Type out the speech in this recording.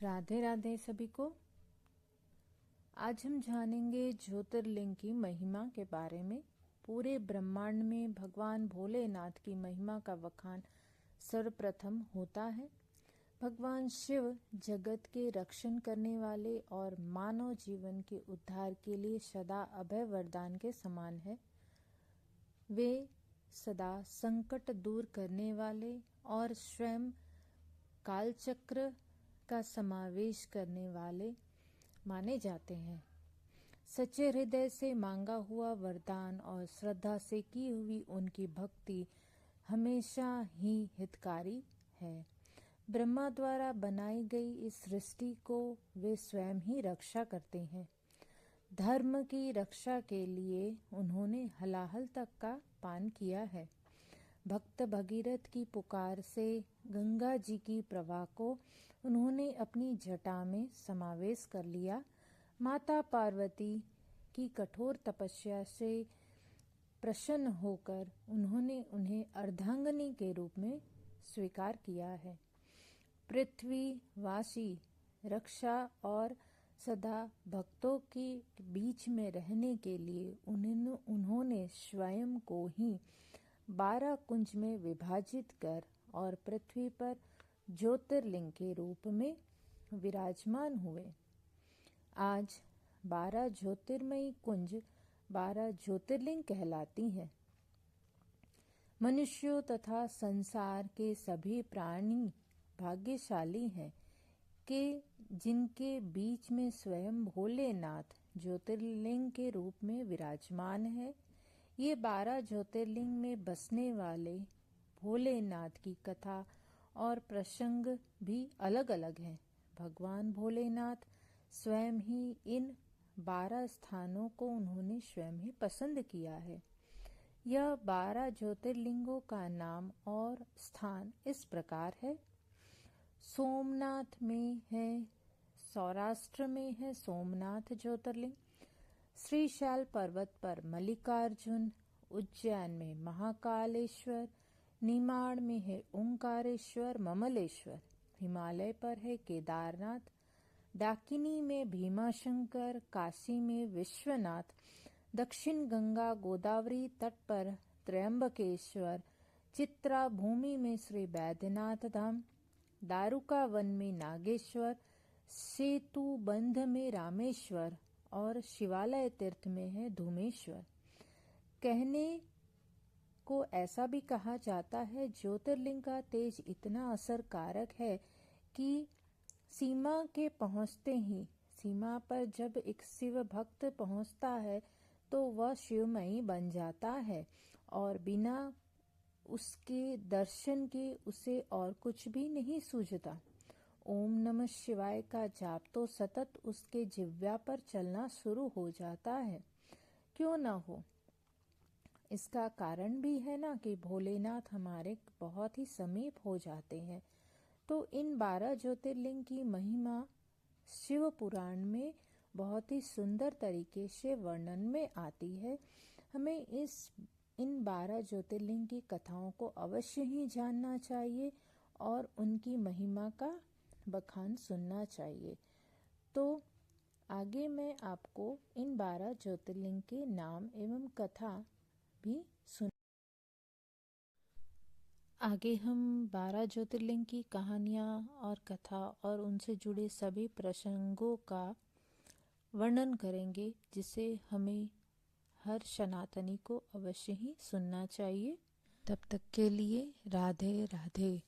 राधे राधे सभी को। आज हम जानेंगे ज्योतिर्लिंग की महिमा के बारे में। पूरे ब्रह्मांड में भगवान भोलेनाथ की महिमा का बखान सर्वप्रथम होता है। भगवान शिव जगत के रक्षण करने वाले और मानव जीवन के उद्धार के लिए सदा अभय वरदान के समान है। वे सदा संकट दूर करने वाले और स्वयं कालचक्र का समावेश करने वाले माने जाते हैं। सच्चे हृदय से मांगा हुआ वरदान और श्रद्धा से की हुई उनकी भक्ति हमेशा ही हितकारी है। ब्रह्मा द्वारा बनाई गई इस सृष्टि को वे स्वयं ही रक्षा करते हैं। धर्म की रक्षा के लिए उन्होंने हलाहल तक का पान किया है। भक्त भगीरथ की पुकार से गंगा जी की प्रवाह को उन्होंने अपनी जटा में समावेश कर लिया। माता पार्वती की कठोर तपस्या से प्रसन्न होकर उन्होंने उन्हें अर्धांगिनी के रूप में स्वीकार किया है। पृथ्वी वासी रक्षा और सदा भक्तों के बीच में रहने के लिए उन्होंने स्वयं को ही 12 कुंज में विभाजित कर और पृथ्वी पर ज्योतिर्लिंग के रूप में विराजमान हुए। आज 12 ज्योतिर्मयी कुंज 12 ज्योतिर्लिंग कहलाती हैं। मनुष्यों तथा संसार के सभी प्राणी भाग्यशाली हैं कि जिनके बीच में स्वयं भोलेनाथ ज्योतिर्लिंग के रूप में विराजमान है। ये 12 ज्योतिर्लिंग में बसने वाले भोलेनाथ की कथा और प्रसंग भी अलग अलग हैं। भगवान भोलेनाथ स्वयं ही इन 12 स्थानों को उन्होंने स्वयं ही पसंद किया है। यह 12 ज्योतिर्लिंगों का नाम और स्थान इस प्रकार है। सोमनाथ में है, सौराष्ट्र में है सोमनाथ ज्योतिर्लिंग। श्रीशैल पर्वत पर मल्लिकार्जुन, उज्जैन में महाकालेश्वर, निमाड़ में है ओंकारेश्वर ममलेश्वर, हिमालय पर है केदारनाथ, डाकिनी में भीमाशंकर, काशी में विश्वनाथ, दक्षिण गंगा गोदावरी तट पर त्र्यंबकेश्वर, चित्रा भूमि में श्री बैद्यनाथ धाम, दारुका वन में नागेश्वर, सेतु बंध में रामेश्वर और शिवालय तीर्थ में है धूमेश्वर। कहने को ऐसा भी कहा जाता है, ज्योतिर्लिंग का तेज इतना असरकारक है कि सीमा के पहुंचते ही, सीमा पर जब एक शिव भक्त पहुंचता है तो वह शिवमयी बन जाता है और बिना उसके दर्शन के उसे और कुछ भी नहीं सूझता। ओम नमः शिवाय का जाप तो सतत उसके जिह्वा पर चलना शुरू हो जाता है। क्यों न हो, इसका कारण भी है ना कि भोलेनाथ हमारे बहुत ही समीप हो जाते हैं। तो इन 12 ज्योतिर्लिंग की महिमा शिव पुराण में बहुत ही सुंदर तरीके से वर्णन में आती है। हमें इन 12 ज्योतिर्लिंग की कथाओं को अवश्य ही जानना चाहिए और उनकी महिमा का बखान सुनना चाहिए। तो आगे मैं आपको इन 12 ज्योतिर्लिंग के नाम एवं कथा भी आगे हम 12 ज्योतिर्लिंग की कहानियाँ और कथा और उनसे जुड़े सभी प्रसंगों का वर्णन करेंगे, जिसे हमें हर सनातनी को अवश्य ही सुनना चाहिए। तब तक के लिए राधे राधे।